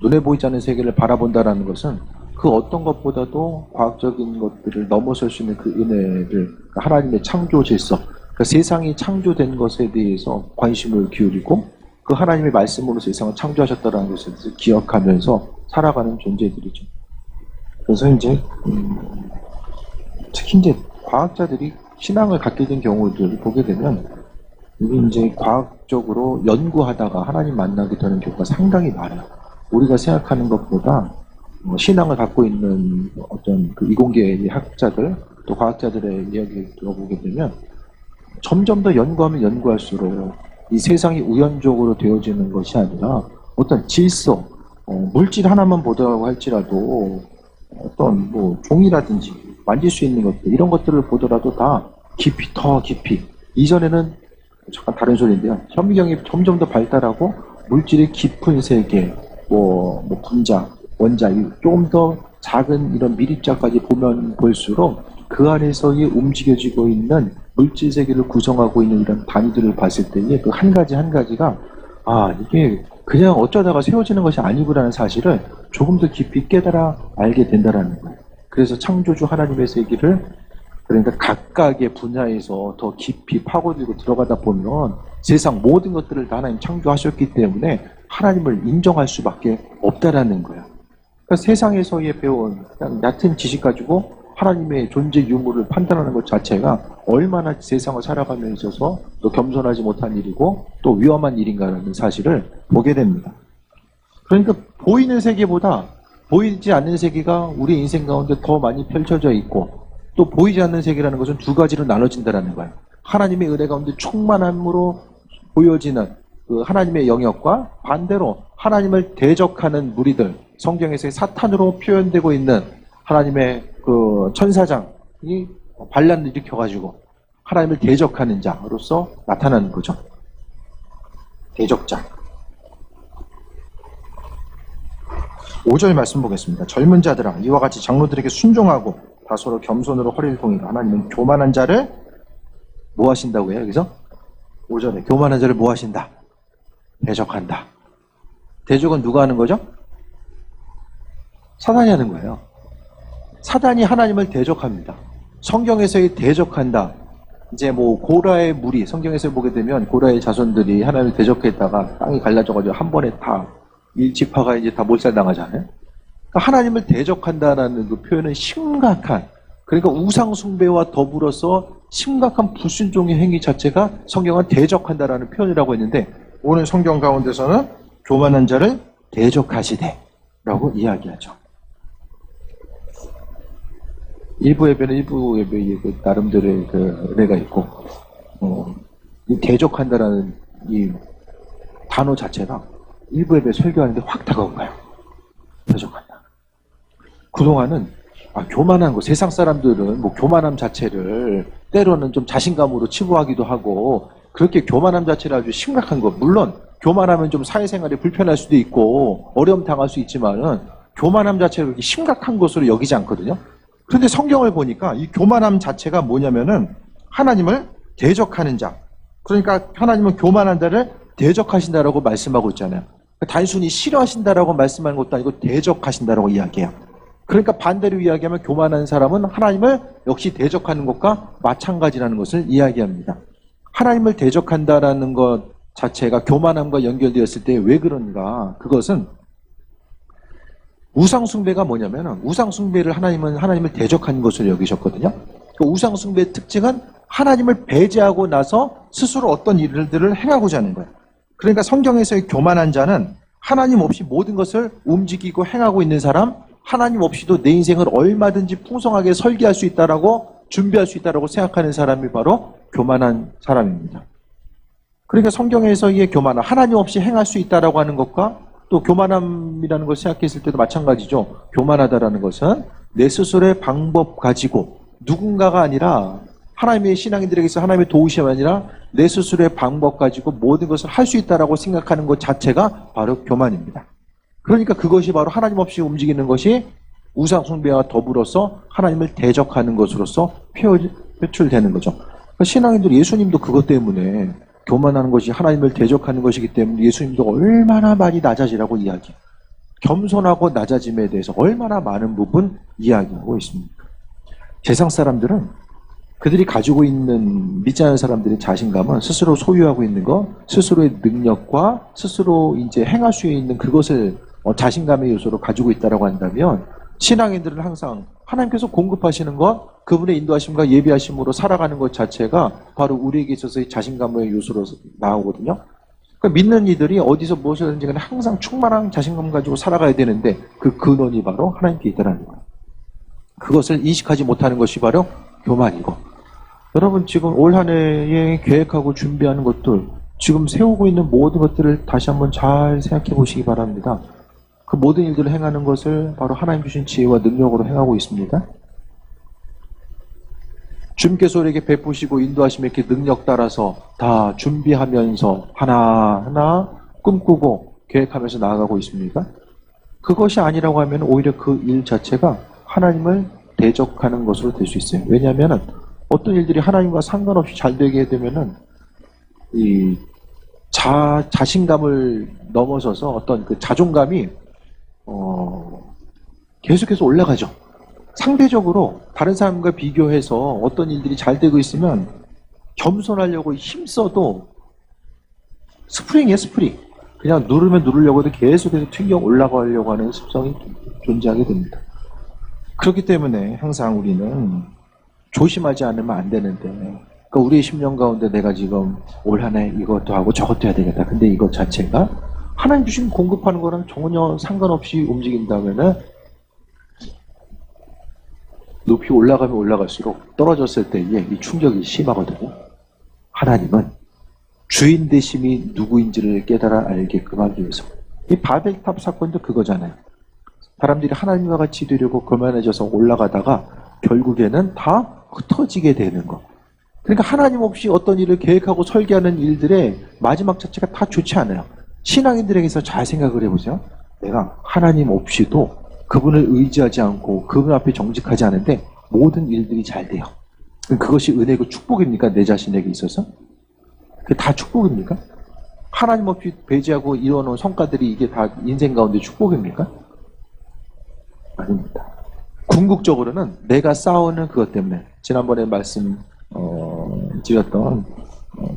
눈에 보이지 않는 세계를 바라본다라는 것은 그 어떤 것보다도 과학적인 것들을 넘어설 수 있는 그 은혜를, 그러니까 하나님의 창조 질서, 그러니까 세상이 창조된 것에 대해서 관심을 기울이고 그 하나님의 말씀으로 세상을 창조하셨다는 것을 기억하면서 살아가는 존재들이죠. 그래서 이제 특히 이제 과학자들이 신앙을 갖게 된 경우들을 보게 되면 이게 이제 과학적으로 연구하다가 하나님 만나게 되는 경우가 상당히 많아요. 우리가 생각하는 것보다 신앙을 갖고 있는 어떤 그 이공계의 학자들 또 과학자들의 이야기를 들어보게 되면 점점 더 연구하면 연구할수록 이 세상이 우연적으로 되어지는 것이 아니라 어떤 질서, 물질 하나만 보더라고 할지라도 어떤 뭐 종이라든지 만질 수 있는 것들 이런 것들을 보더라도 다 깊이 더 깊이 이전에는 잠깐 다른 소리인데요. 현미경이 점점 더 발달하고 물질의 깊은 세계, 뭐 분자, 원자, 조금 더 작은 이런 밀입자까지 보면 볼수록 그 안에서의 움직여지고 있는 물질 세계를 구성하고 있는 이런 단위들을 봤을 때에 그 한 가지 한 가지가 이게 그냥 어쩌다가 세워지는 것이 아니구라는 사실을 조금 더 깊이 깨달아 알게 된다라는 거예요. 그래서 창조주 하나님의 세계를 그러니까 각각의 분야에서 더 깊이 파고들고 들어가다 보면 세상 모든 것들을 다 하나님 창조하셨기 때문에 하나님을 인정할 수밖에 없다라는 거예요. 그러니까 세상에서의 배운 그냥 얕은 지식 가지고 하나님의 존재 유무를 판단하는 것 자체가 얼마나 세상을 살아가면서 있어서 또 겸손하지 못한 일이고 또 위험한 일인가라는 사실을 보게 됩니다. 그러니까 보이는 세계보다 보이지 않는 세계가 우리 인생 가운데 더 많이 펼쳐져 있고 또 보이지 않는 세계라는 것은 두 가지로 나눠진다는 거예요. 하나님의 은혜 가운데 충만함으로 보여지는 그 하나님의 영역과 반대로 하나님을 대적하는 무리들, 성경에서의 사탄으로 표현되고 있는 하나님의 그 천사장이 반란을 일으켜가지고 하나님을 대적하는 자로서 나타나는 거죠. 대적자. 5절 말씀 보겠습니다. 젊은 자들아 이와 같이 장로들에게 순종하고 다 서로 겸손으로 허리를 동이라. 하나님은 교만한 자를 뭐 하신다고 해요? 여기서 5절에 교만한 자를 뭐 하신다? 대적한다. 대적은 누가 하는 거죠? 사단이 하는 거예요. 사단이 하나님을 대적합니다. 성경에서의 대적한다. 이제 뭐 고라의 무리, 성경에서 보게 되면 고라의 자손들이 하나님을 대적했다가 땅이 갈라져가지고 한 번에 다 일지파가 이제 다 몰살당하잖아요. 그러니까 하나님을 대적한다라는 그 표현은 심각한, 그러니까 우상숭배와 더불어서 심각한 불순종의 행위 자체가 성경은 대적한다라는 표현이라고 했는데 오늘 성경 가운데서는 교만한 자를 대적하시되 라고 이야기하죠. 일부 예배는 일부 예배의 그 나름대로의 그 은혜가 있고, 이 대적한다라는 이 단어 자체가 일부 예배 설교하는데 확 다가온 거예요. 대적한다. 그동안은 교만한 거, 세상 사람들은 뭐 교만함 자체를 때로는 좀 자신감으로 치부하기도 하고 그렇게 교만함 자체를 아주 심각한 거, 물론 교만하면 좀 사회생활에 불편할 수도 있고 어려움 당할 수 있지만은 교만함 자체를 그렇게 심각한 것으로 여기지 않거든요. 그런데 성경을 보니까 이 교만함 자체가 뭐냐면은 하나님을 대적하는 자. 그러니까 하나님은 교만한 자를 대적하신다라고 말씀하고 있잖아요. 단순히 싫어하신다라고 말씀하는 것도 아니고 대적하신다라고 이야기해요. 그러니까 반대로 이야기하면 교만한 사람은 하나님을 역시 대적하는 것과 마찬가지라는 것을 이야기합니다. 하나님을 대적한다라는 것 자체가 교만함과 연결되었을 때 왜 그런가? 그것은 우상숭배가 뭐냐면 우상숭배를 하나님은 하나님을 대적하는 것으로 여기셨거든요. 그 우상숭배의 특징은 하나님을 배제하고 나서 스스로 어떤 일들을 행하고자 하는 거예요. 그러니까 성경에서의 교만한 자는 하나님 없이 모든 것을 움직이고 행하고 있는 사람, 하나님 없이도 내 인생을 얼마든지 풍성하게 설계할 수 있다라고 준비할 수 있다라고 생각하는 사람이 바로 교만한 사람입니다. 그러니까 성경에서의 교만함, 하나님 없이 행할 수 있다라고 하는 것과 또 교만함이라는 걸 생각했을 때도 마찬가지죠. 교만하다라는 것은 내 스스로의 방법 가지고 누군가가 아니라 하나님의 신앙인들에게서 하나님의 도우심이 아니라 내 스스로의 방법 가지고 모든 것을 할 수 있다라고 생각하는 것 자체가 바로 교만입니다. 그러니까 그것이 바로 하나님 없이 움직이는 것이 우상숭배와 더불어서 하나님을 대적하는 것으로서 표출되는 거죠. 그러니까 신앙인들 예수님도 그것 때문에 교만하는 것이 하나님을 대적하는 것이기 때문에 예수님도 얼마나 많이 낮아지라고 이야기해요. 겸손하고 낮아짐에 대해서 얼마나 많은 부분 이야기하고 있습니까? 세상 사람들은 그들이 가지고 있는 믿지 않는 사람들의 자신감은 스스로 소유하고 있는 것, 스스로의 능력과 스스로 이제 행할 수 있는 그것을 자신감의 요소로 가지고 있다라고 한다면 신앙인들은 항상 하나님께서 공급하시는 것, 그분의 인도하심과 예비하심으로 살아가는 것 자체가 바로 우리에게 있어서의 자신감의 요소로 나오거든요. 그러니까 믿는 이들이 어디서 무엇이든지 간에 항상 충만한 자신감 가지고 살아가야 되는데 그 근원이 바로 하나님께 있다는 거예요. 그것을 인식하지 못하는 것이 바로 교만이고, 여러분 지금 올 한 해에 계획하고 준비하는 것들, 지금 세우고 있는 모든 것들을 다시 한번 잘 생각해 보시기 바랍니다. 그 모든 일들을 행하는 것을 바로 하나님 주신 지혜와 능력으로 행하고 있습니다. 주님께서 우리에게 베푸시고 인도하시며 이렇게 능력 따라서 다 준비하면서 하나하나 꿈꾸고 계획하면서 나아가고 있습니까? 그것이 아니라고 하면 오히려 그 일 자체가 하나님을 대적하는 것으로 될 수 있어요. 왜냐하면 어떤 일들이 하나님과 상관없이 잘 되게 되면은 이 자신감을 넘어서서 어떤 그 자존감이 계속해서 올라가죠. 상대적으로 다른 사람과 비교해서 어떤 일들이 잘 되고 있으면 겸손하려고 힘써도 스프링이에요, 스프링. 그냥 누르면 누르려고 해도 계속해서 튕겨 올라가려고 하는 습성이 존재하게 됩니다. 그렇기 때문에 항상 우리는 조심하지 않으면 안 되는데, 그러니까 우리의 10년 가운데 내가 지금 올 한 해 이것도 하고 저것도 해야 되겠다. 근데 이것 자체가 하나님 주신 공급하는 거랑 전혀 상관없이 움직인다면은 높이 올라가면 올라갈수록 떨어졌을 때에 이 충격이 심하거든요. 하나님은 주인 되심이 누구인지를 깨달아 알게끔 하기 위해서. 이 바벨탑 사건도 그거잖아요. 사람들이 하나님과 같이 되려고 교만해져서 올라가다가 결국에는 다 흩어지게 되는 거. 그러니까 하나님 없이 어떤 일을 계획하고 설계하는 일들의 마지막 자체가 다 좋지 않아요. 신앙인들에게서 잘 생각을 해보세요. 내가 하나님 없이도 그분을 의지하지 않고 그분 앞에 정직하지 않은데 모든 일들이 잘 돼요. 그것이 은혜고 축복입니까? 내 자신에게 있어서? 그게 다 축복입니까? 하나님 없이 배제하고 이뤄놓은 성과들이 이게 다 인생 가운데 축복입니까? 아닙니다. 궁극적으로는 내가 싸우는 그것 때문에, 지난번에 드렸던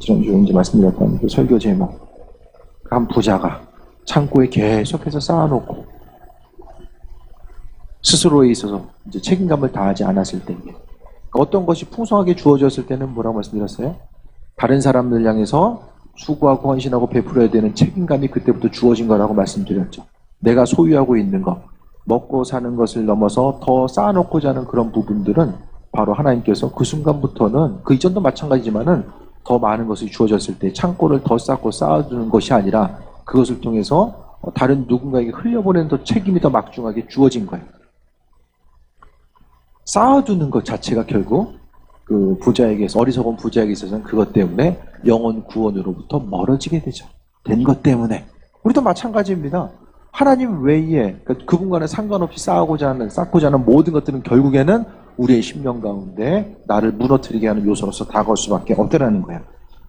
지난주에 이제 말씀드렸던 그 설교 제목, 한 부자가 창고에 계속해서 쌓아놓고 스스로에 있어서 이제 책임감을 다하지 않았을 때, 어떤 것이 풍성하게 주어졌을 때는 뭐라고 말씀드렸어요? 다른 사람들 향해서 수고하고 헌신하고 베풀어야 되는 책임감이 그때부터 주어진 거라고 말씀드렸죠. 내가 소유하고 있는 것, 먹고 사는 것을 넘어서 더 쌓아놓고자 하는 그런 부분들은 바로 하나님께서 그 순간부터는, 그 이전도 마찬가지지만은 더 많은 것이 주어졌을 때 창고를 더 쌓고 쌓아두는 것이 아니라 그것을 통해서 다른 누군가에게 흘려보내는 더 책임이 더 막중하게 주어진 거예요. 쌓아두는 것 자체가 결국 그 부자에게서, 어리석은 부자에게 있어서는 그것 때문에 영혼 구원으로부터 멀어지게 되죠. 된 것 때문에. 우리도 마찬가지입니다. 하나님 외에, 그러니까 그분과는 상관없이 쌓고자 하는 모든 것들은 결국에는 우리의 심령 가운데 나를 무너뜨리게 하는 요소로서 다가올 수밖에 없다라는 거예요.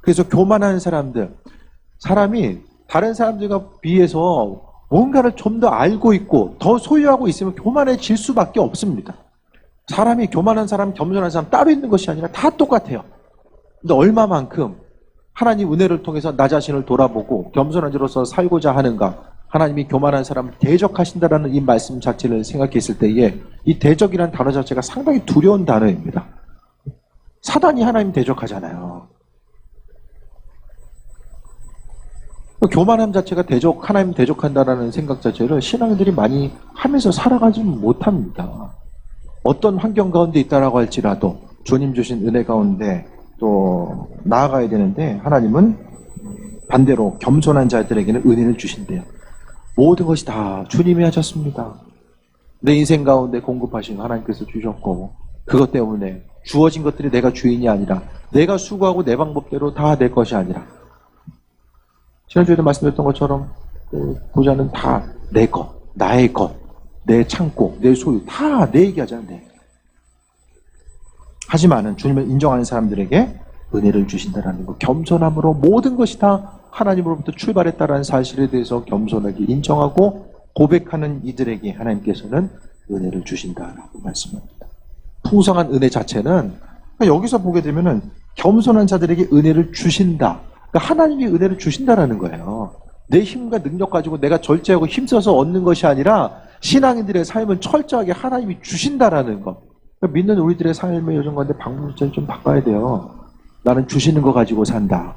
그래서 교만한 사람이 다른 사람들과 비해서 뭔가를 좀 더 알고 있고 더 소유하고 있으면 교만해질 수밖에 없습니다. 사람이 교만한 사람, 겸손한 사람 따로 있는 것이 아니라 다 똑같아요. 근데 얼마만큼 하나님 은혜를 통해서 나 자신을 돌아보고 겸손한 자로서 살고자 하는가, 하나님이 교만한 사람을 대적하신다라는 이 말씀 자체를 생각했을 때에 이 대적이라는 단어 자체가 상당히 두려운 단어입니다. 사단이 하나님 대적하잖아요. 교만함 자체가 하나님 대적한다라는 생각 자체를 신앙인들이 많이 하면서 살아가지 못합니다. 어떤 환경 가운데 있다라고 할지라도 주님 주신 은혜 가운데 또 나아가야 되는데, 하나님은 반대로 겸손한 자들에게는 은혜를 주신대요. 모든 것이 다 주님이 하셨습니다. 내 인생 가운데 공급하신 하나님께서 주셨고, 그것 때문에 주어진 것들이 내가 주인이 아니라 내가 수고하고 내 방법대로 다 내 것이 아니라, 지난주에도 말씀드렸던 것처럼 그 부자는 다 내 것, 나의 것, 내 창고, 내 소유 다 내 얘기하잖아요. 하지만은 주님을 인정하는 사람들에게 은혜를 주신다라는 것, 겸손함으로 모든 것이 다 하나님으로부터 출발했다라는 사실에 대해서 겸손하게 인정하고 고백하는 이들에게 하나님께서는 은혜를 주신다라고 말씀합니다. 풍성한 은혜 자체는 여기서 보게 되면은 겸손한 자들에게 은혜를 주신다. 그러니까 하나님이 은혜를 주신다라는 거예요. 내 힘과 능력 가지고 내가 절제하고 힘써서 얻는 것이 아니라 신앙인들의 삶은 철저하게 하나님이 주신다라는 것. 그러니까 믿는 우리들의 삶의 요즘 가운데 방법을 좀 바꿔야 돼요. 나는 주시는 거 가지고 산다.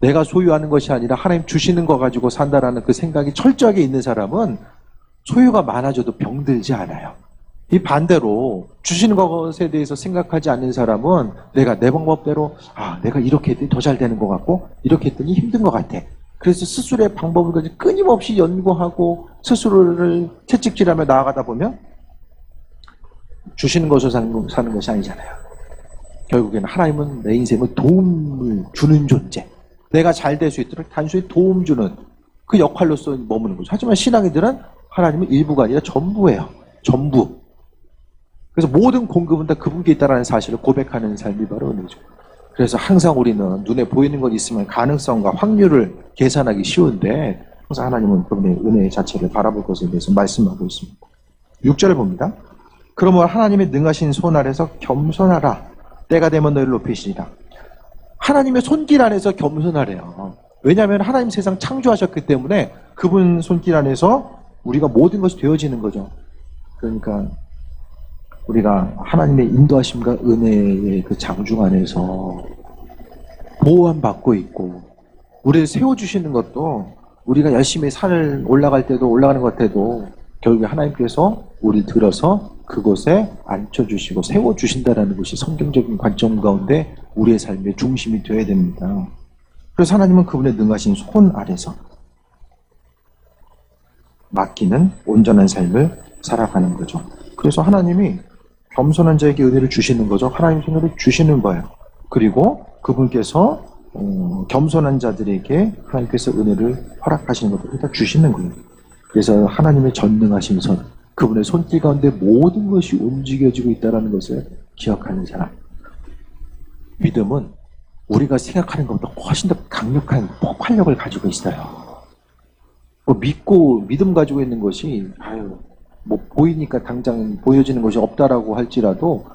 내가 소유하는 것이 아니라 하나님 주시는 거 가지고 산다라는 그 생각이 철저하게 있는 사람은 소유가 많아져도 병들지 않아요. 이 반대로 주시는 것에 대해서 생각하지 않는 사람은 내가 내 방법대로 내가 이렇게 했더니 더 잘 되는 것 같고 이렇게 했더니 힘든 것 같아. 그래서 스스로의 방법을 가지고 끊임없이 연구하고 스스로를 채찍질하며 나아가다 보면 주시는 것으로 사는 것이 아니잖아요. 결국에는 하나님은 내 인생을 도움을 주는 존재. 내가 잘 될 수 있도록 단순히 도움 주는 그 역할로서 머무는 거죠. 하지만 신앙인들은 하나님은 일부가 아니라 전부예요. 전부. 그래서 모든 공급은 다 그분께 있다는 사실을 고백하는 삶이 바로 은혜죠. 그래서 항상 우리는 눈에 보이는 것 있으면 가능성과 확률을 계산하기 쉬운데 항상 하나님은 그분의 은혜 자체를 바라볼 것에 대해서 말씀하고 있습니다. 6절을 봅니다. 그러므로 하나님의 능하신 손 아래서 겸손하라. 때가 되면 너희를 높이시리라. 하나님의 손길 안에서 겸손하래요. 왜냐하면 하나님 세상 창조하셨기 때문에 그분 손길 안에서 우리가 모든 것이 되어지는 거죠. 그러니까 우리가 하나님의 인도하심과 은혜의 그 장중 안에서 보호함 받고 있고 우리를 세워주시는 것도 우리가 열심히 산을 올라갈 때도 올라가는 것 때도 결국에 하나님께서 우리를 들어서 그곳에 앉혀주시고 세워주신다는 것이 성경적인 관점 가운데 우리의 삶의 중심이 되어야 됩니다. 그래서 하나님은 그분의 능하신 손 아래서 맡기는 온전한 삶을 살아가는 거죠. 그래서 하나님이 겸손한 자에게 은혜를 주시는 거죠. 하나님 은혜를 주시는 거예요. 그리고 그분께서 겸손한 자들에게 하나님께서 은혜를 허락하시는 것들을 다 주시는 거예요. 그래서 하나님의 전능하신 손, 그분의 손길 가운데 모든 것이 움직여지고 있다는 것을 기억하는 사람. 믿음은 우리가 생각하는 것보다 훨씬 더 강력한 폭발력을 가지고 있어요. 믿고 믿음 가지고 있는 것이 보이니까 당장 보여지는 것이 없다라고 할지라도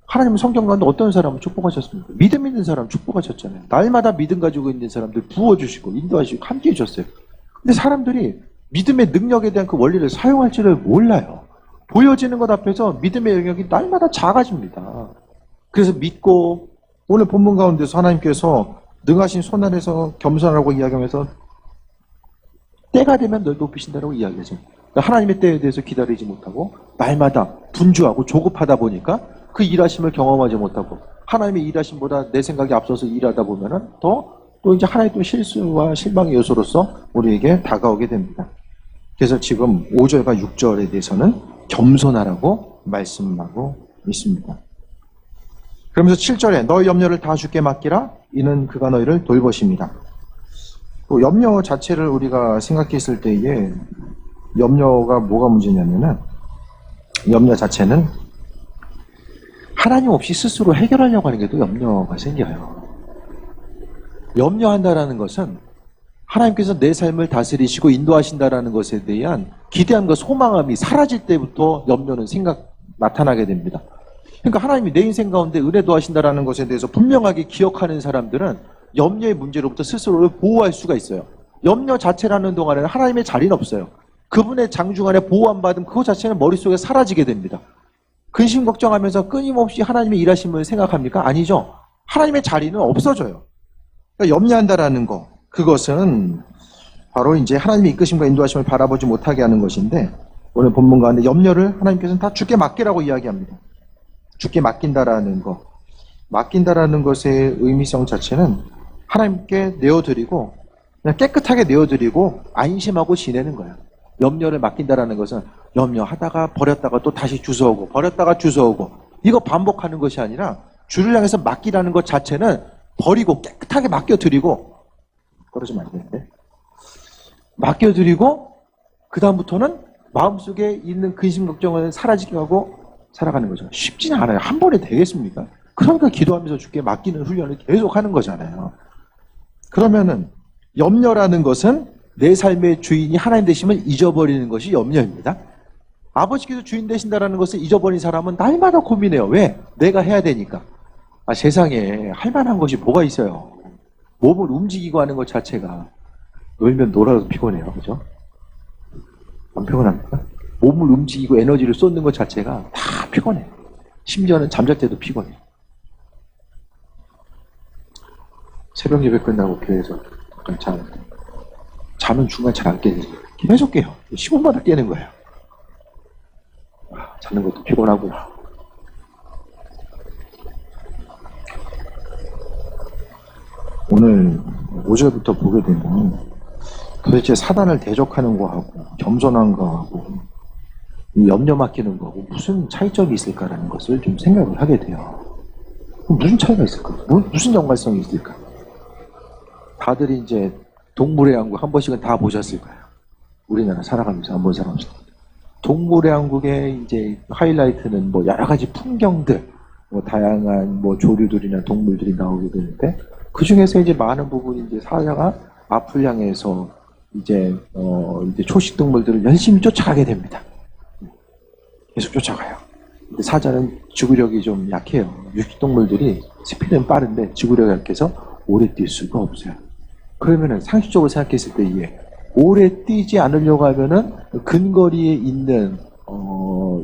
하나님은 성경 가운데 어떤 사람을 축복하셨습니까? 믿음 있는 사람 축복하셨잖아요. 날마다 믿음 가지고 있는 사람들 부어주시고 인도하시고 함께 해주셨어요. 근데 사람들이 믿음의 능력에 대한 그 원리를 사용할지를 몰라요. 보여지는 것 앞에서 믿음의 영역이 날마다 작아집니다. 그래서 믿고 오늘 본문 가운데서 하나님께서 능하신 손 안에서 겸손하라고 이야기하면서 때가 되면 널 높이신다라고 이야기하죠. 그러니까 하나님의 때에 대해서 기다리지 못하고 날마다 분주하고 조급하다 보니까 그 일하심을 경험하지 못하고 하나님의 일하심보다 내 생각이 앞서서 일하다 보면은 또 이제 하나의 또 실수와 실망의 요소로서 우리에게 다가오게 됩니다. 그래서 지금 5절과 6절에 대해서는 겸손하라고 말씀하고 있습니다. 그러면서 7절에 너희 염려를 다 주께 맡기라 이는 그가 너희를 돌보십니다. 또 염려 자체를 우리가 생각했을 때에 염려가 뭐가 문제냐면은 염려 자체는 하나님 없이 스스로 해결하려고 하는 게 또 염려가 생겨요. 염려한다라는 것은 하나님께서 내 삶을 다스리시고 인도하신다라는 것에 대한 기대함과 소망함이 사라질 때부터 염려는 나타나게 됩니다. 그러니까 하나님이 내 인생 가운데 은혜도 하신다라는 것에 대해서 분명하게 기억하는 사람들은 염려의 문제로부터 스스로를 보호할 수가 있어요. 염려 자체라는 동안에는 하나님의 자리는 없어요. 그분의 장중 안에 보호 안 받으면 그것 자체는 머릿속에 사라지게 됩니다. 근심 걱정하면서 끊임없이 하나님의 일하심을 생각합니까? 아니죠. 하나님의 자리는 없어져요. 그러니까 염려한다라는 거, 그것은 바로 이제 하나님의 이끄심과 인도하심을 바라보지 못하게 하는 것인데 오늘 본문 가운데 염려를 하나님께서는 다 주께 맡기라고 이야기합니다. 주께 맡긴다라는 것, 맡긴다라는 것의 의미성 자체는 하나님께 내어드리고 그냥 깨끗하게 내어드리고 안심하고 지내는 거예요. 염려를 맡긴다라는 것은 염려하다가 버렸다가 또 다시 주워오고 버렸다가 주워오고 이거 반복하는 것이 아니라 주를 향해서 맡기라는 것 자체는 버리고 깨끗하게 맡겨드리고 그러지면 안 되는데 맡겨드리고 그 다음부터는 마음속에 있는 근심 걱정을 사라지게 하고 살아가는 거죠. 쉽지는 않아요. 한 번에 되겠습니까? 그러니까 기도하면서 주께 맡기는 훈련을 계속 하는 거잖아요. 그러면은 염려라는 것은 내 삶의 주인이 하나님 되심을 잊어버리는 것이 염려입니다. 아버지께서 주인 되신다는 것을 잊어버린 사람은 날마다 고민해요. 왜? 내가 해야 되니까. 세상에 할 만한 것이 뭐가 있어요. 몸을 움직이고 하는 것 자체가 놀면 놀아도 피곤해요. 그죠? 안 피곤합니까? 몸을 움직이고 에너지를 쏟는 것 자체가 다 피곤해요. 심지어는 잠잘 때도 피곤해요. 새벽 예배 끝나고 교회에서 잠깐 잠은 중간 잘 안 깨요. 계속 깨요. 15분마다 깨는 거예요. 자는 것도 피곤하고요. 오늘 5절부터 보게 되면 도대체 사단을 대적하는 거하고 겸손한 거하고 염려 맡기는 거하고 무슨 차이점이 있을까라는 것을 좀 생각을 하게 돼요. 무슨 차이가 있을까? 무슨 연관성이 있을까? 다들 이제 동물의 왕국 한 번씩은 다 보셨을 거예요. 우리나라 살아가면서 안 본 사람 없어요. 동물의 왕국의 이제 하이라이트는 뭐 여러 가지 풍경들, 뭐 다양한 뭐 조류들이나 동물들이 나오게 되는데 그 중에서 이제 많은 부분이 이제 사자가 앞을 향해서 이제 초식 동물들을 열심히 쫓아가게 됩니다. 계속 쫓아가요. 근데 사자는 지구력이 좀 약해요. 육식 동물들이 스피드는 빠른데 지구력이 약해서 오래 뛸 수가 없어요. 그러면은 상식적으로 생각했을 때 이게 오래 뛰지 않으려고 하면은 근거리에 있는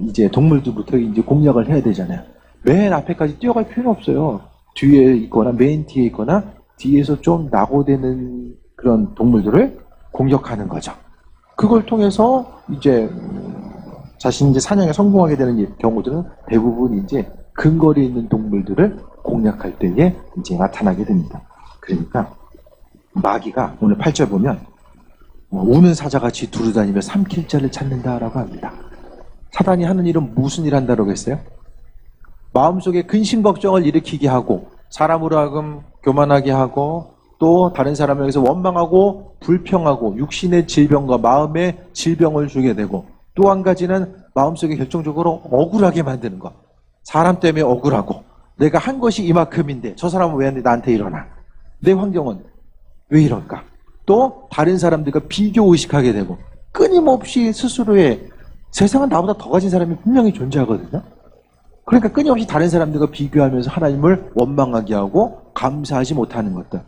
이제 동물들부터 이제 공략을 해야 되잖아요. 맨 앞에까지 뛰어갈 필요는 없어요. 뒤에 있거나 맨 뒤에 있거나 뒤에서 좀 낙오되는 그런 동물들을 공격하는 거죠. 그걸 통해서 이제 자신이 이제 사냥에 성공하게 되는 경우들은 대부분 이제 근거리에 있는 동물들을 공략할 때에 이제 나타나게 됩니다. 그러니까 마귀가 오늘 8절 보면 우는 사자같이 두루다니며 삼킬 자를 찾는다라고 합니다. 사단이 하는 일은 무슨 일 한다고 했어요? 마음속에 근심 걱정을 일으키게 하고 사람으로 하여금 교만하게 하고 또 다른 사람에게서 원망하고 불평하고 육신의 질병과 마음의 질병을 주게 되고 또 한 가지는 마음속에 결정적으로 억울하게 만드는 것. 사람 때문에 억울하고 내가 한 것이 이만큼인데 저 사람은 왜 나한테 일어나? 내 환경은 왜 이럴까? 또 다른 사람들과 비교의식하게 되고 끊임없이 스스로의 세상은 나보다 더 가진 사람이 분명히 존재하거든요. 그러니까 끊임없이 다른 사람들과 비교하면서 하나님을 원망하게 하고 감사하지 못하는 것들.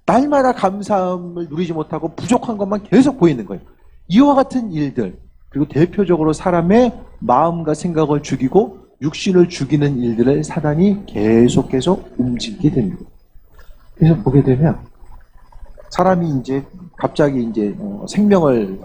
날마다 감사함을 누리지 못하고 부족한 것만 계속 보이는 거예요. 이와 같은 일들, 그리고 대표적으로 사람의 마음과 생각을 죽이고 육신을 죽이는 일들을 사단이 계속 움직이게 됩니다. 그래서 보게 되면 사람이 이제 갑자기 이제 생명을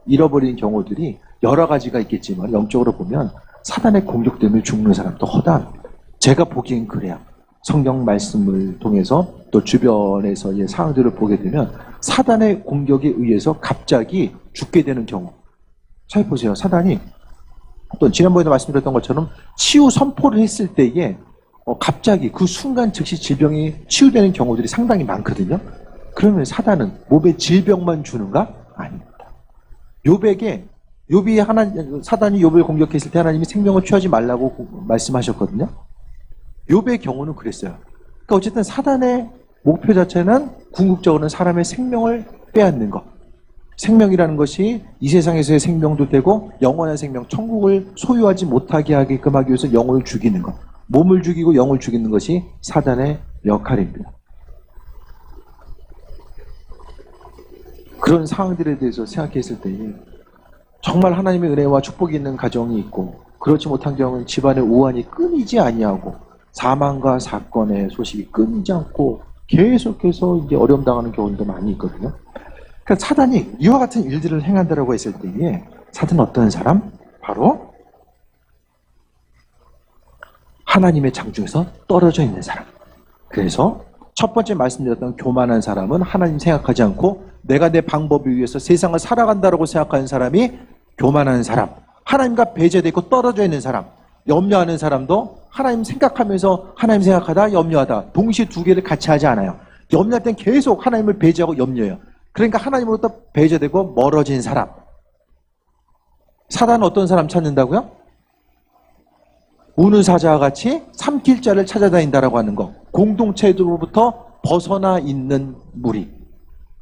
잃어버리는 경우들이 여러 가지가 있겠지만 영적으로 보면 사단의 공격 때문에 죽는 사람도 허다합니다. 제가 보기엔 그래요. 성경 말씀을 통해서 또 주변에서의 상황들을 보게 되면 사단의 공격에 의해서 갑자기 죽게 되는 경우. 잘 보세요. 사단이 또 지난번에도 말씀드렸던 것처럼 치유 선포를 했을 때에 갑자기 그 순간 즉시 질병이 치유되는 경우들이 상당히 많거든요. 그러면 사단은 몸에 질병만 주는가? 아닙니다. 사단이 욥을 공격했을 때 하나님이 생명을 취하지 말라고 말씀하셨거든요. 욥의 경우는 그랬어요. 그러니까 어쨌든 사단의 목표 자체는 궁극적으로는 사람의 생명을 빼앗는 것. 생명이라는 것이 이 세상에서의 생명도 되고 영원한 생명, 천국을 소유하지 못하게 하게끔 하기 위해서 영을 죽이는 것. 몸을 죽이고 영을 죽이는 것이 사단의 역할입니다. 그런 상황들에 대해서 생각했을 때 정말 하나님의 은혜와 축복이 있는 가정이 있고 그렇지 못한 경우는 집안의 우환이 끊이지 아니하고 사망과 사건의 소식이 끊이지 않고 계속해서 이제 어려움 당하는 경우도 많이 있거든요. 그러니까 사단이 이와 같은 일들을 행한다라고 했을 때에 사단은 어떤 사람? 바로 하나님의 장중에서 떨어져 있는 사람. 그래서 첫 번째 말씀드렸던 교만한 사람은 하나님 생각하지 않고 내가 내 방법에 의해서 세상을 살아간다라고 생각하는 사람이 교만한 사람. 하나님과 배제되어 있고 떨어져 있는 사람. 염려하는 사람도 하나님 생각하면서 하나님 생각하다 염려하다. 동시에 두 개를 같이 하지 않아요. 염려할 땐 계속 하나님을 배제하고 염려해요. 그러니까 하나님으로부터 배제되고 멀어진 사람. 사단은 어떤 사람 찾는다고요? 우는 사자와 같이 삼킬 자를 찾아다닌다라고 하는 거. 공동체로부터 벗어나 있는 무리.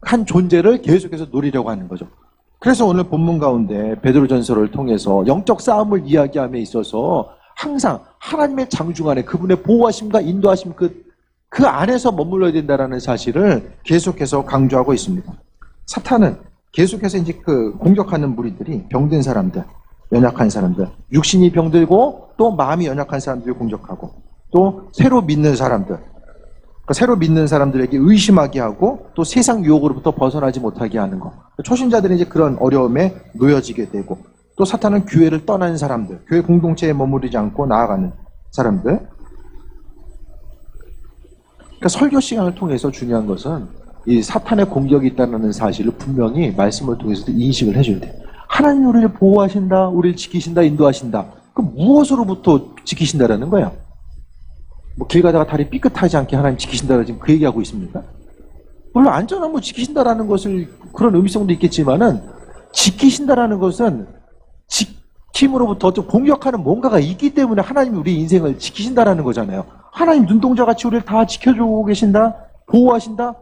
한 존재를 계속해서 노리려고 하는 거죠. 그래서 오늘 본문 가운데 베드로전서를 통해서 영적 싸움을 이야기함에 있어서 항상 하나님의 장중 안에 그분의 보호하심과 인도하심 그 안에서 머물러야 된다는 사실을 계속해서 강조하고 있습니다. 사탄은 계속해서 이제 공격하는 무리들이 병든 사람들, 연약한 사람들, 육신이 병들고 또 마음이 연약한 사람들을 공격하고 또 새로 믿는 사람들, 그러니까 새로 믿는 사람들에게 의심하게 하고 또 세상 유혹으로부터 벗어나지 못하게 하는 것. 초신자들이 이제 그런 어려움에 놓여지게 되고 또 사탄은 교회를 떠난 사람들, 교회 공동체에 머무르지 않고 나아가는 사람들. 그러니까 설교 시간을 통해서 중요한 것은 이 사탄의 공격이 있다는 사실을 분명히 말씀을 통해서도 인식을 해줘야 돼요. 하나님이 우리를 보호하신다, 우리를 지키신다, 인도하신다. 그럼 무엇으로부터 지키신다라는 거예요? 뭐 길 가다가 다리 삐끗하지 않게 하나님 지키신다고 지금 그 얘기하고 있습니까? 물론 안전한 뭐 지키신다라는 것을 그런 의미성도 있겠지만은 지키신다라는 것은 지킴으로부터 좀 공격하는 뭔가가 있기 때문에 하나님이 우리 인생을 지키신다라는 거잖아요. 하나님 눈동자같이 우리를 다 지켜주고 계신다, 보호하신다.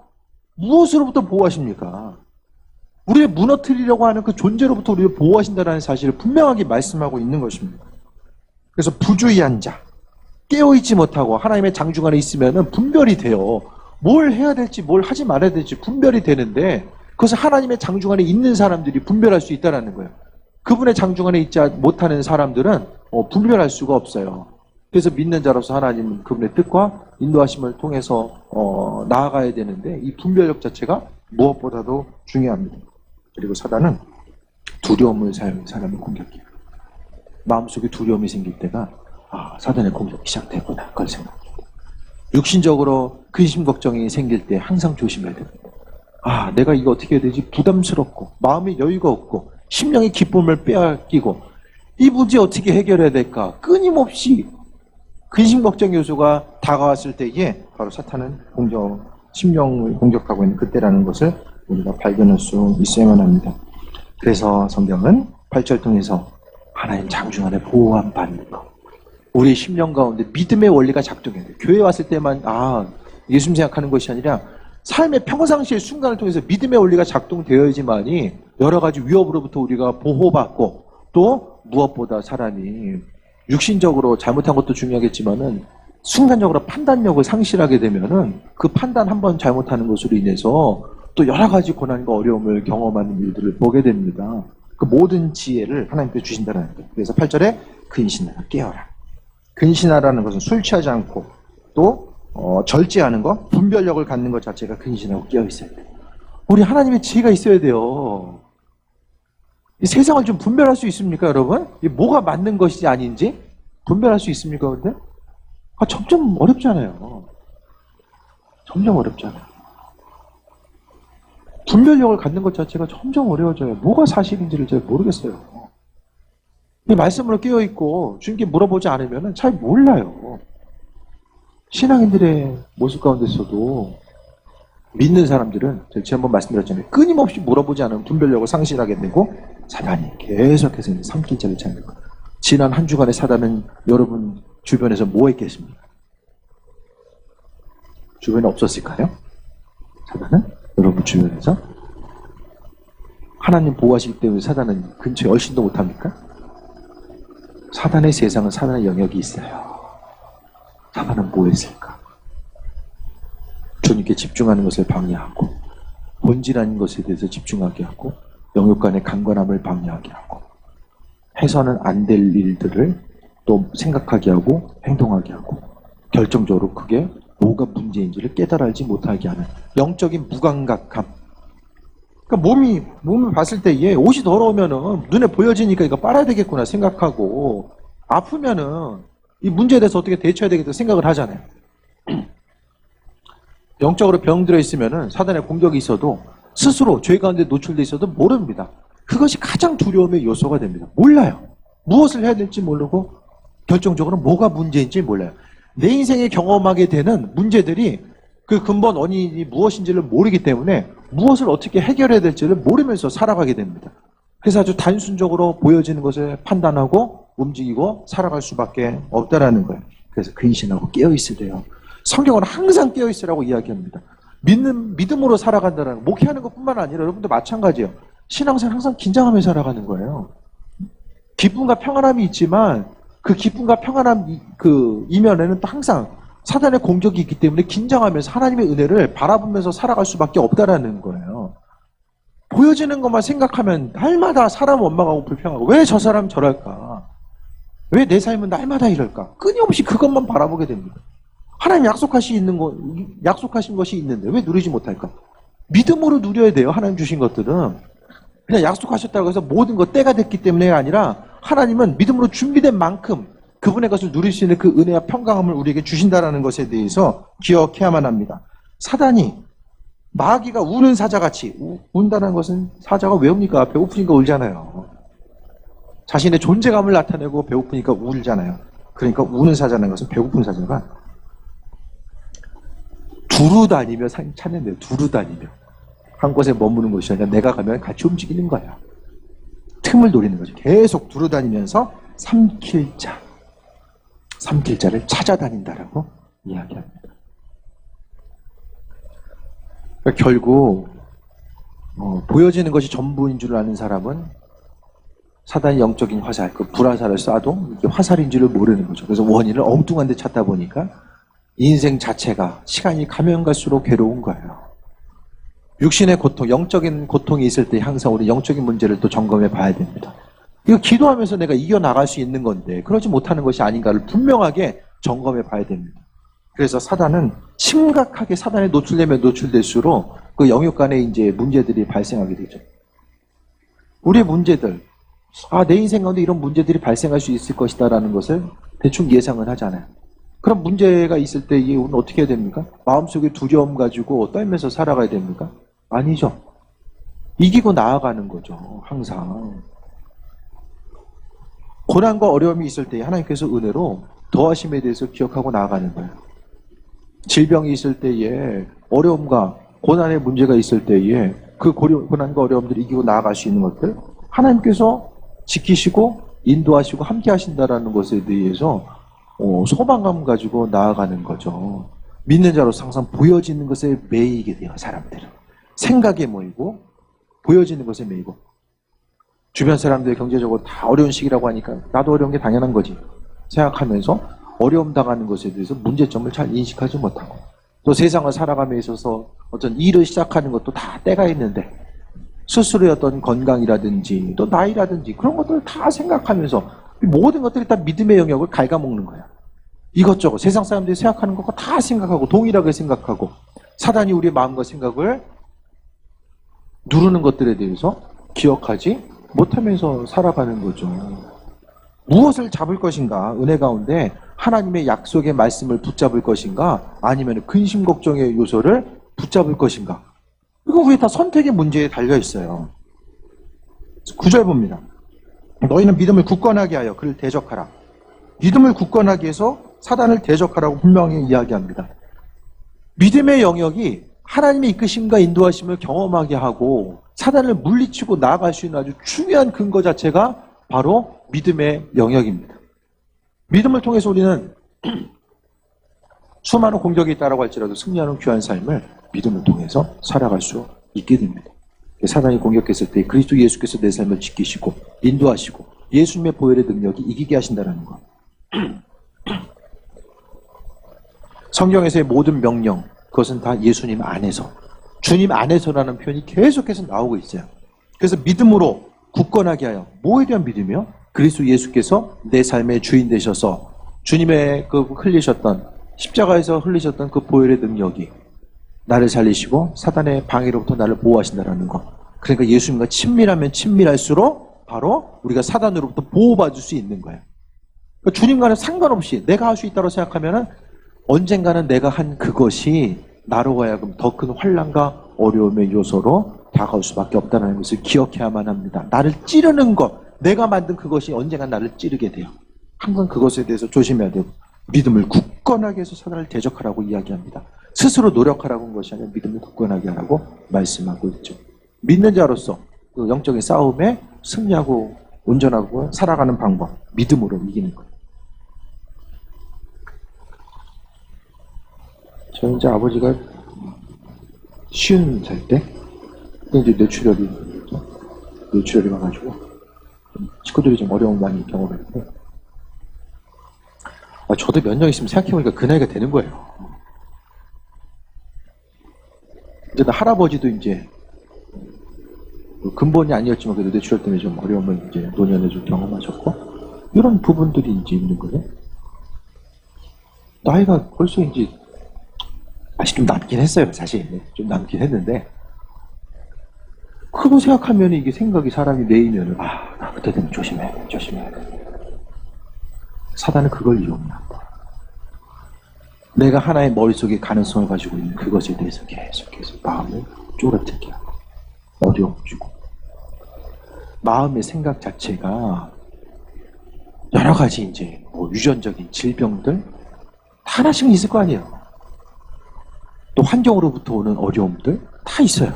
무엇으로부터 보호하십니까? 우리를 무너뜨리려고 하는 그 존재로부터 우리를 보호하신다는 사실을 분명하게 말씀하고 있는 것입니다. 그래서 부주의한 자, 깨어있지 못하고 하나님의 장중 안에 있으면 분별이 돼요. 뭘 해야 될지 뭘 하지 말아야 될지 분별이 되는데 그것을 하나님의 장중 안에 있는 사람들이 분별할 수 있다는 거예요. 그분의 장중 안에 있지 못하는 사람들은 분별할 수가 없어요. 그래서 믿는 자로서 하나님은 그분의 뜻과 인도하심을 통해서 나아가야 되는데 이 분별력 자체가 무엇보다도 중요합니다. 그리고 사단은 두려움을 사용해 사람을 공격해요. 마음속에 두려움이 생길 때가 사단의 공격이 시작되구나 그걸 생각합니다. 육신적으로 근심 걱정이 생길 때 항상 조심해야 됩니다. 내가 이거 어떻게 해야 되지? 부담스럽고 마음의 여유가 없고 심령의 기쁨을 빼앗기고 이 문제 어떻게 해결해야 될까? 끊임없이 근심 걱정 요소가 다가왔을 때에 바로 사탄은 심령을 공격하고 있는 그때라는 것을 우리가 발견할 수 있어야만 합니다. 그래서 성경은 8절 통해서 하나님 장중 안에 보호함 받는 것. 우리 심령 가운데 믿음의 원리가 작동해야 돼요. 교회 왔을 때만 예수님 생각하는 것이 아니라 삶의 평상시의 순간을 통해서 믿음의 원리가 작동되어야지만이 여러 가지 위협으로부터 우리가 보호받고 또 무엇보다 사람이 육신적으로 잘못한 것도 중요하겠지만은 순간적으로 판단력을 상실하게 되면은 그 판단 한번 잘못하는 것으로 인해서 또 여러 가지 고난과 어려움을 경험하는 일들을 보게 됩니다. 그 모든 지혜를 하나님께서 주신다는 거예요. 그래서 8절에 근신하라, 깨어라. 근신하라는 것은 술 취하지 않고 또 절제하는 것, 분별력을 갖는 것 자체가 근신하고 깨어 있어야 돼요. 우리 하나님의 지혜가 있어야 돼요. 이 세상을 좀 분별할 수 있습니까, 여러분? 이 뭐가 맞는 것이지 아닌지 분별할 수 있습니까, 근데? 점점 어렵잖아요. 점점 어렵잖아요. 분별력을 갖는 것 자체가 점점 어려워져요. 뭐가 사실인지를 잘 모르겠어요. 이 말씀으로 깨어있고 주님께 물어보지 않으면 잘 몰라요. 신앙인들의 모습 가운데서도 믿는 사람들은 제가 지난번 말씀드렸잖아요. 끊임없이 물어보지 않으면 분별력을 상실하게 되고 사단이 계속해서 삼킨 자를 찾는 거예요. 지난 한 주간의 사단은 여러분 주변에서 뭐 했겠습니까? 주변에 없었을까요? 사단은 여러분 주변에서 하나님 보호하시기 때문에 사단은 근처에 얼씬도 못합니까? 사단의 세상은 사단의 영역이 있어요. 사단은 뭐 했을까? 주님께 집중하는 것을 방해하고 본질한 것에 대해서 집중하게 하고 영역 간의 강건함을 방해하게 하고 해서는 안 될 일들을 또 생각하게 하고 행동하게 하고 결정적으로 그게 뭐가 문제인지를 깨달아 알지 못하게 하는 영적인 무감각함. 그러니까 몸을 봤을 때 얘 옷이 더러우면은 눈에 보여지니까 이거 빨아야 되겠구나 생각하고 아프면은 이 문제에 대해서 어떻게 대처해야 되겠다 생각을 하잖아요. 영적으로 병들어 있으면은 사단의 공격이 있어도 스스로 죄 가운데 노출돼 있어도 모릅니다. 그것이 가장 두려움의 요소가 됩니다. 몰라요. 무엇을 해야 될지 모르고 결정적으로 뭐가 문제인지 몰라요. 내 인생에 경험하게 되는 문제들이 그 근본 원인이 무엇인지를 모르기 때문에 무엇을 어떻게 해결해야 될지를 모르면서 살아가게 됩니다. 그래서 아주 단순적으로 보여지는 것을 판단하고 움직이고 살아갈 수밖에 없다라는 거예요. 그래서 근신하고 깨어있으래요. 성경은 항상 깨어있으라고 이야기합니다. 믿음으로 살아간다는 거. 목회하는 것뿐만 아니라 여러분도 마찬가지예요. 신앙생활 항상 긴장하며 살아가는 거예요. 기쁨과 평안함이 있지만 그 기쁨과 평안함 그 이면에는 또 항상 사단의 공격이 있기 때문에 긴장하면서 하나님의 은혜를 바라보면서 살아갈 수밖에 없다라는 거예요. 보여지는 것만 생각하면 날마다 사람 원망하고 불평하고 왜 저 사람 저럴까? 왜 내 삶은 날마다 이럴까? 끊임없이 그것만 바라보게 됩니다. 하나님 약속하신 것이 있는데 왜 누리지 못할까? 믿음으로 누려야 돼요. 하나님 주신 것들은. 그냥 약속하셨다고 해서 모든 것 때가 됐기 때문에가 아니라 하나님은 믿음으로 준비된 만큼 그분의 것을 누릴 수 있는 그 은혜와 평강함을 우리에게 주신다는 것에 대해서 기억해야만 합니다. 사단이 마귀가 우는 사자같이 운다는 것은 사자가 왜 웁니까? 배고프니까 울잖아요. 자신의 존재감을 나타내고 배고프니까 울잖아요. 그러니까 우는 사자라는 것은 배고픈 사자가 두루 다니며 찾는데요. 두루 다니며. 한 곳에 머무는 것이 아니라 내가 가면 같이 움직이는 거야. 틈을 노리는 거죠. 계속 두루 다니면서 삼킬 자를 찾아다닌다라고 이야기합니다. 그러니까 결국 보여지는 것이 전부인 줄 아는 사람은 사단의 영적인 화살, 그 불화살을 쏴도 이게 화살인 줄을 모르는 거죠. 그래서 원인을 엉뚱한 데 찾다 보니까 인생 자체가 시간이 가면 갈수록 괴로운 거예요. 육신의 고통, 영적인 고통이 있을 때 항상 우리 영적인 문제를 또 점검해 봐야 됩니다. 이거 기도하면서 내가 이겨나갈 수 있는 건데 그러지 못하는 것이 아닌가를 분명하게 점검해 봐야 됩니다. 그래서 사단은 심각하게 사단에 노출되면 노출될수록 그 영역 간에 이제 문제들이 발생하게 되죠. 우리의 문제들, 내 인생 가운데 이런 문제들이 발생할 수 있을 것이다라는 것을 대충 예상은 하잖아요. 그럼 문제가 있을 때 우리는 어떻게 해야 됩니까? 마음속에 두려움 가지고 떨면서 살아가야 됩니까? 아니죠. 이기고 나아가는 거죠. 항상. 고난과 어려움이 있을 때 하나님께서 은혜로 더하심에 대해서 기억하고 나아가는 거예요. 질병이 있을 때에 어려움과 고난의 문제가 있을 때에 그 고난과 어려움들을 이기고 나아갈 수 있는 것들 하나님께서 지키시고 인도하시고 함께 하신다라는 것에 대해서 소망감 가지고 나아가는 거죠. 믿는 자로서 항상 보여지는 것에 매이게 돼요. 사람들은. 생각에 모이고 보여지는 것에 매이고 주변 사람들 경제적으로 다 어려운 시기라고 하니까 나도 어려운 게 당연한 거지 생각하면서 어려움 당하는 것에 대해서 문제점을 잘 인식하지 못하고 또 세상을 살아감에 있어서 어떤 일을 시작하는 것도 다 때가 있는데 스스로의 어떤 건강이라든지 또 나이라든지 그런 것들을 다 생각하면서 모든 것들이 다 믿음의 영역을 갉아먹는 거야. 이것저것 세상 사람들이 생각하는 것과 다 생각하고 동일하게 생각하고 사단이 우리의 마음과 생각을 누르는 것들에 대해서 기억하지 못하면서 살아가는 거죠. 무엇을 잡을 것인가? 은혜 가운데 하나님의 약속의 말씀을 붙잡을 것인가? 아니면 근심 걱정의 요소를 붙잡을 것인가? 이거 우리 다 선택의 문제에 달려 있어요. 9절 봅니다. 너희는 믿음을 굳건하게 하여 그를 대적하라. 믿음을 굳건하게 해서 사단을 대적하라고 분명히 이야기합니다. 믿음의 영역이 하나님의 이끄심과 인도하심을 경험하게 하고 사단을 물리치고 나아갈 수 있는 아주 중요한 근거 자체가 바로 믿음의 영역입니다. 믿음을 통해서 우리는 수많은 공격이 있다라고 할지라도 승리하는 귀한 삶을 믿음을 통해서 살아갈 수 있게 됩니다. 사단이 공격했을 때 그리스도 예수께서 내 삶을 지키시고 인도하시고 예수님의 보혈의 능력이 이기게 하신다는 것. 성경에서의 모든 명령, 그것은 다 예수님 안에서, 주님 안에서라는 표현이 계속해서 나오고 있어요. 그래서 믿음으로 굳건하게 하여, 뭐에 대한 믿음이요? 그리스도 예수께서 내 삶의 주인 되셔서 주님의 그 흘리셨던, 십자가에서 흘리셨던 그 보혈의 능력이 나를 살리시고 사단의 방해로부터 나를 보호하신다는 것. 그러니까 예수님과 친밀하면 친밀할수록 바로 우리가 사단으로부터 보호받을 수 있는 거예요. 그러니까 주님과는 상관없이 내가 할 수 있다고 생각하면은 언젠가는 내가 한 그것이 나로 하여금 더 큰 환난과 어려움의 요소로 다가올 수밖에 없다는 것을 기억해야만 합니다. 나를 찌르는 것, 내가 만든 그것이 언젠가 나를 찌르게 돼요. 항상 그것에 대해서 조심해야 되고 믿음을 굳건하게 해서 사단을 대적하라고 이야기합니다. 스스로 노력하라고 한 것이 아니라 믿음을 굳건하게 하라고 말씀하고 있죠. 믿는 자로서 그 영적인 싸움에 승리하고 온전하고 살아가는 방법, 믿음으로 이기는 것. 저희 이제 아버지가 쉬운 살 때, 그때 이제 뇌출혈이 와가지고, 식구들이 좀 어려움 많이 경험했는데, 저도 몇 년 있으면 생각해보니까 그 나이가 되는 거예요. 이제 할아버지도 이제, 근본이 아니었지만 그래도 뇌출혈 때문에 좀 어려움을 이제 노년에 좀 경험하셨고, 이런 부분들이 이제 있는 거예요. 나이가 벌써 이제, 아직 좀 남긴 했어요, 사실. 좀 남긴 했는데, 그거 생각하면 이게 생각이 사람이 내이면은, 나 그때 되면 조심해야 돼. 사단은 그걸 이용한다. 내가 하나의 머릿속에 가능성을 가지고 있는 그것에 대해서 계속해서 마음을 쪼그라들게 하고, 어려움 주고. 마음의 생각 자체가 여러 가지 이제 뭐 유전적인 질병들 하나씩은 있을 거 아니에요. 또 환경으로부터 오는 어려움들 다 있어요.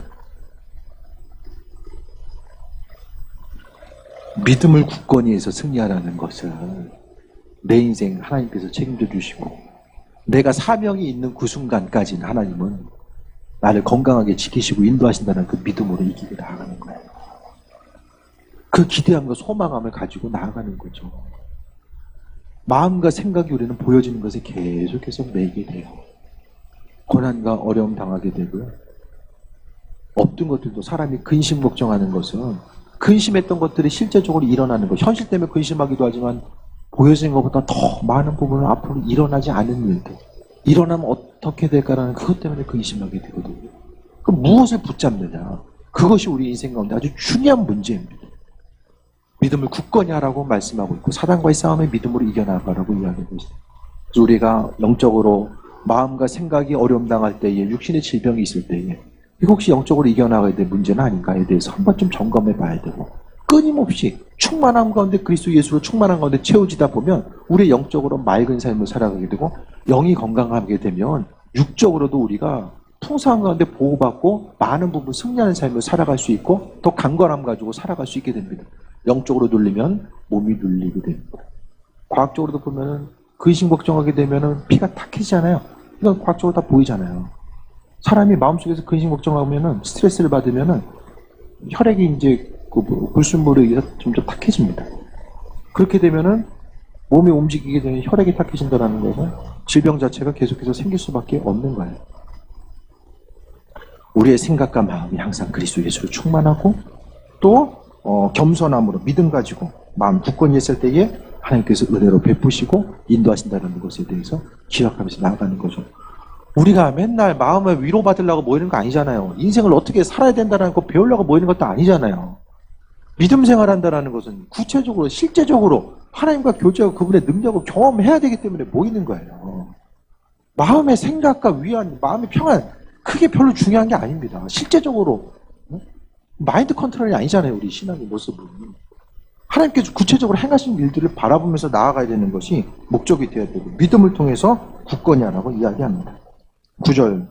믿음을 굳건히 해서 승리하라는 것은 내 인생 하나님께서 책임져 주시고 내가 사명이 있는 그 순간까지는 하나님은 나를 건강하게 지키시고 인도하신다는 그 믿음으로 이기고 나아가는 거예요. 그 기대함과 소망함을 가지고 나아가는 거죠. 마음과 생각이 우리는 보여지는 것에 계속해서 매이게 돼요. 고난과 어려움 당하게 되고요. 없던 것들도 사람이 근심 걱정하는 것은 근심했던 것들이 실제적으로 일어나는 것. 현실 때문에 근심하기도 하지만 보여지는 것보다 더 많은 부분은 앞으로 일어나지 않은 일들. 일어나면 어떻게 될까라는 그것 때문에 근심하게 되거든요. 그럼 무엇을 붙잡느냐. 그것이 우리 인생 가운데 아주 중요한 문제입니다. 믿음을 굳건히 하라고 말씀하고 있고 사단과의 싸움에 믿음으로 이겨나가라고 이야기하고 있습니다. 그래서 우리가 영적으로 마음과 생각이 어려움 당할 때에 육신의 질병이 있을 때에 이거 혹시 영적으로 이겨나가야 될 문제는 아닌가에 대해서 한 번쯤 점검해 봐야 되고 끊임없이 충만함 가운데 그리스도 예수로 충만한 가운데 채워지다 보면 우리의 영적으로 맑은 삶을 살아가게 되고 영이 건강하게 되면 육적으로도 우리가 풍성한 가운데 보호받고 많은 부분 승리하는 삶을 살아갈 수 있고 더 강건함 가지고 살아갈 수 있게 됩니다. 영적으로 눌리면 몸이 눌리게 됩니다. 과학적으로도 보면은 근심 걱정하게 되면은 피가 탁해지잖아요. 이건 과학적으로 다 보이잖아요. 사람이 마음속에서 근심 걱정하면은 스트레스를 받으면은 혈액이 이제 그 불순물에 의해서 점점 탁해집니다. 그렇게 되면은 몸이 움직이게 되면 혈액이 탁해진다는 것은 질병 자체가 계속해서 생길 수밖에 없는 거예요. 우리의 생각과 마음이 항상 그리스도 예수로 충만하고 또 겸손함으로 믿음 가지고 마음 굳건히 했을 때에 하나님께서 은혜로 베푸시고 인도하신다는 것에 대해서 기억하면서 나아가는 거죠. 우리가 맨날 마음을 위로받으려고 모이는 거 아니잖아요. 인생을 어떻게 살아야 된다는 거 배우려고 모이는 것도 아니잖아요. 믿음 생활한다는 것은 구체적으로 실제적으로 하나님과 교제하고 그분의 능력을 경험해야 되기 때문에 모이는 거예요. 마음의 생각과 위안, 마음의 평안 그게 별로 중요한 게 아닙니다. 실제적으로 마인드 컨트롤이 아니잖아요. 우리 신앙의 모습은. 하나님께서 구체적으로 행하신 일들을 바라보면서 나아가야 되는 것이 목적이 되어야 되고 믿음을 통해서 굳건히 하라고 이야기합니다. 9절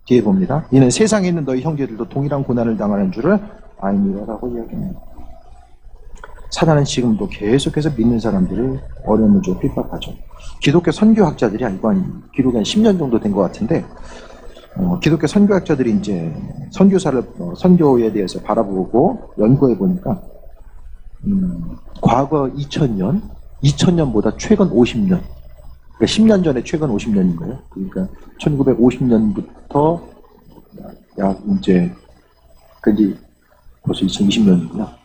뒤에 봅니다. 이는 세상에 있는 너희 형제들도 동일한 고난을 당하는 줄을 아니라라고 이야기합니다. 사단은 지금도 계속해서 믿는 사람들을 어려움을 주고 핍박하죠. 기독교 선교학자들이 알고 기록이 한 10년 정도 된 것 같은데 기독교 선교학자들이 이제 선교에 대해서 바라보고 연구해 보니까 과거 2000년보다 최근 50년, 그러니까 10년 전에 최근 50년인 거예요. 그러니까 1950년부터 약 이제 벌써 2020년이구나.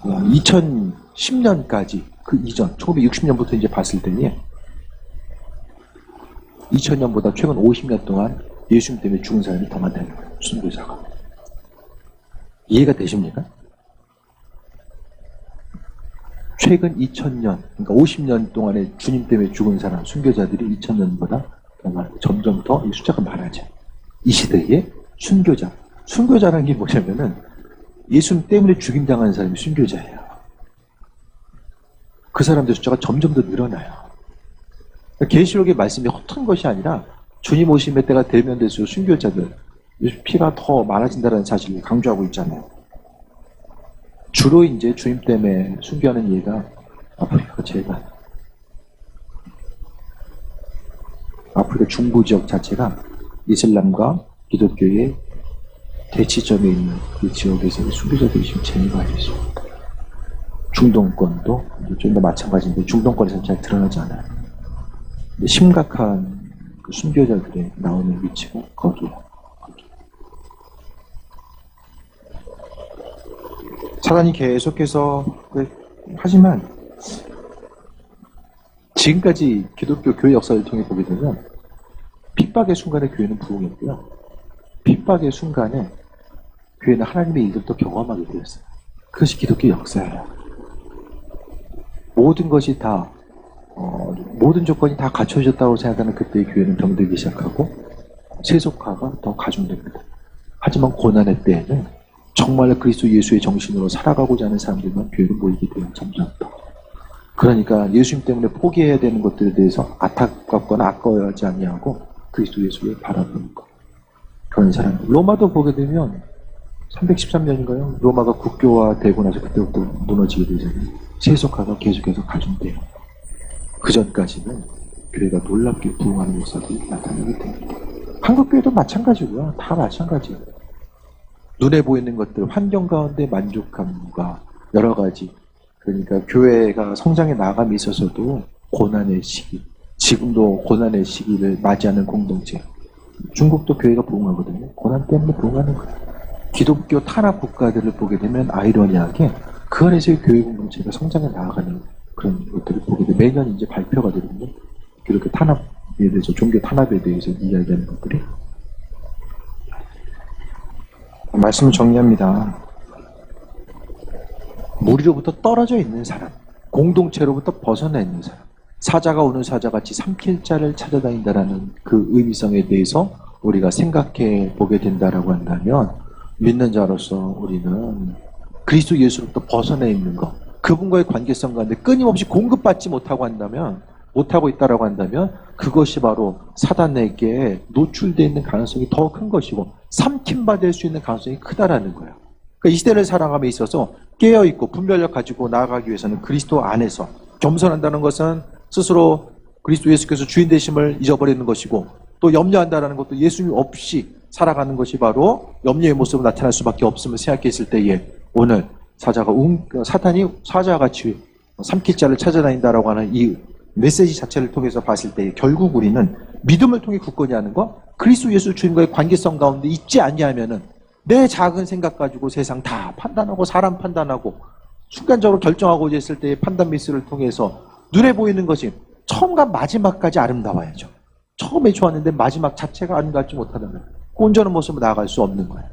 2010년까지 그 이전 1960년부터 이제 봤을 때에 2000년보다 최근 50년 동안 예수님 때문에 죽은 사람이 더 많다는 거예요. 순교자가. 이해가 되십니까? 최근 2000년, 그러니까 50년 동안에 주님 때문에 죽은 사람, 순교자들이 2000년보다 더 많고 점점 더 이 숫자가 많아져. 이 시대에 순교자. 순교자라는 게 뭐냐면은 예수님 때문에 죽임당하는 사람이 순교자예요. 그 사람들 숫자가 점점 더 늘어나요. 계시록의 말씀이 허튼 것이 아니라 주님 오심의 때가 되면 될수록 순교자들 피가 더 많아진다는 사실을 강조하고 있잖아요. 주로 이제 주님 때문에 순교하는 예가 아프리카 제일 많아요. 아프리카 중부 지역 자체가 이슬람과 기독교의 대치점에 있는 이 지역에서 수비자들이 지금 제일 많이 있습니다. 중동권도 좀 더 마찬가지인데 중동권에서는 잘 드러나지 않아요. 근데 심각한 그 순교자들의 나오는 위치가 거기에요. 사단이 계속해서 하지만 지금까지 기독교 교회 역사를 통해 보게 되면 핍박의 순간에 교회는 부흥했고요. 핍박의 순간에 교회는 하나님의 일을 또 경험하게 되었어요. 그것이 기독교 역사예요. 모든 것이 다 모든 조건이 다 갖춰졌다고 생각하는 그때의 교회는 병들기 시작하고 세속화가 더 가중됩니다. 하지만 고난의 때에는 정말 그리스도 예수의 정신으로 살아가고자 하는 사람들만 교회로 모이게 돼요. 점점 더. 그러니까 예수님 때문에 포기해야 되는 것들에 대해서 안타깝거나 아까워하지 아니하고 그리스도 예수를 바라보는 것. 그런 사람들. 로마도 보게 되면 313년인가요? 로마가 국교화되고 나서 그때부터 무너지게 되잖아요. 세속화가 계속해서 가중돼요. 그 전까지는 교회가 놀랍게 부흥하는 모습이 나타나게 됩니다. 한국교회도 마찬가지고요. 다 마찬가지예요. 눈에 보이는 것들, 환경 가운데 만족감과 여러 가지. 그러니까 교회가 성장에 나감이 있어서도 고난의 시기, 지금도 고난의 시기를 맞이하는 공동체. 중국도 교회가 부흥하거든요. 고난 때문에 부흥하는 거예요. 기독교 탄압 국가들을 보게 되면 아이러니하게 그 안에서의 교회 공동체가 성장해 나아가는 그런 것들을 보게 되면 매년 이제 발표가 되거든요. 기독교 탄압에 대해서, 종교 탄압에 대해서 이야기하는 것들이. 말씀을 정리합니다. 무리로부터 떨어져 있는 사람, 공동체로부터 벗어나 있는 사람, 사자가 오는 사자같이 삼킬 자를 찾아다닌다라는 그 의미성에 대해서 우리가 생각해 보게 된다라고 한다면 믿는 자로서 우리는 그리스도 예수로부터 벗어나 있는 것, 그분과의 관계성 가운데 끊임없이 공급받지 못하고 있다라고 한다면 그것이 바로 사단에게 노출되어 있는 가능성이 더 큰 것이고 삼킴받을 수 있는 가능성이 크다라는 거예요. 그러니까 이 시대를 살아감에 있어서 깨어있고 분별력 가지고 나아가기 위해서는 그리스도 안에서 겸손한다는 것은 스스로 그리스도 예수께서 주인 되심을 잊어버리는 것이고 또 염려한다는 것도 예수님 없이 살아가는 것이 바로 염려의 모습으로 나타날 수밖에 없음을 생각했을 때에 오늘 사탄이 사자같이 삼킬 자를 찾아다닌다라고 하는 이 메시지 자체를 통해서 봤을 때 결국 우리는 믿음을 통해 굳건히 하는 것, 그리스도 예수 주님과의 관계성 가운데 있지 않냐면은 내 작은 생각 가지고 세상 다 판단하고 사람 판단하고 순간적으로 결정하고자 했을 때의 판단 미스를 통해서 눈에 보이는 것이 처음과 마지막까지 아름다워야죠. 처음에 좋았는데 마지막 자체가 아름답지 못하다면 온전한 모습으로 나아갈 수 없는 거예요.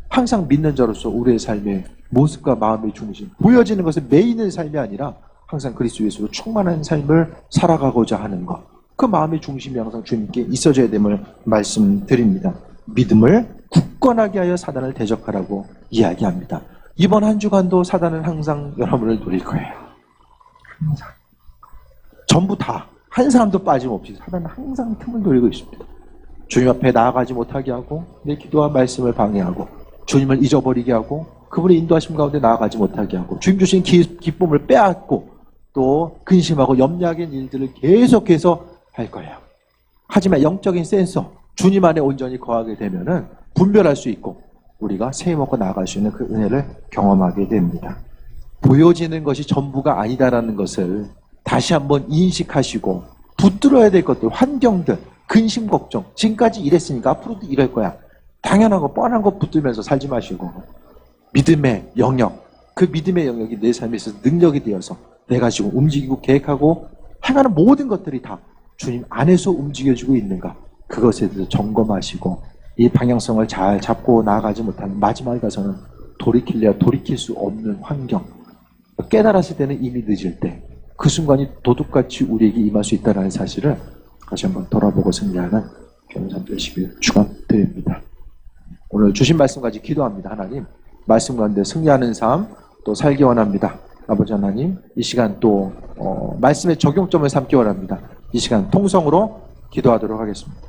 항상 믿는 자로서 우리의 삶의 모습과 마음의 중심, 보여지는 것에 매이는 삶이 아니라 항상 그리스도 예수로 충만한 삶을 살아가고자 하는 것, 그 마음의 중심이 항상 주님께 있어져야 됨을 말씀드립니다. 믿음을 굳건하게 하여 사단을 대적하라고 이야기합니다. 이번 한 주간도 사단은 항상 여러분을 노릴 거예요. 항상. 전부 다, 한 사람도 빠짐없이 사단은 항상 틈을 노리고 있습니다. 주님 앞에 나아가지 못하게 하고 내 기도와 말씀을 방해하고 주님을 잊어버리게 하고 그분의 인도하심 가운데 나아가지 못하게 하고 주님 주신 기쁨을 빼앗고 또 근심하고 염려하는 일들을 계속해서 할 거예요. 하지만 영적인 센서, 주님 안에 온전히 거하게 되면은 분별할 수 있고 우리가 새해 먹고 나아갈 수 있는 그 은혜를 경험하게 됩니다. 보여지는 것이 전부가 아니다라는 것을 다시 한번 인식하시고 붙들어야 될 것들, 환경들, 근심 걱정, 지금까지 이랬으니까 앞으로도 이럴 거야. 당연하고 뻔한 거 붙들면서 살지 마시고 믿음의 영역, 그 믿음의 영역이 내 삶에 있어서 능력이 되어서 내가 지금 움직이고 계획하고 행하는 모든 것들이 다 주님 안에서 움직여지고 있는가, 그것에 대해서 점검하시고 이 방향성을 잘 잡고 나아가지 못하는 마지막에 가서는 돌이킬 수 없는 환경, 깨달았을 때는 이미 늦을 때 그 순간이 도둑같이 우리에게 임할 수 있다는 사실을 다시 한번 돌아보고 승리하는 경산 되시길 축원드립니다. 오늘 주신 말씀까지 기도합니다. 하나님, 말씀 가운데 승리하는 삶 또 살기 원합니다. 아버지 하나님, 이 시간 또 말씀의 적용점을 삼기 원합니다. 이 시간 통성으로 기도하도록 하겠습니다.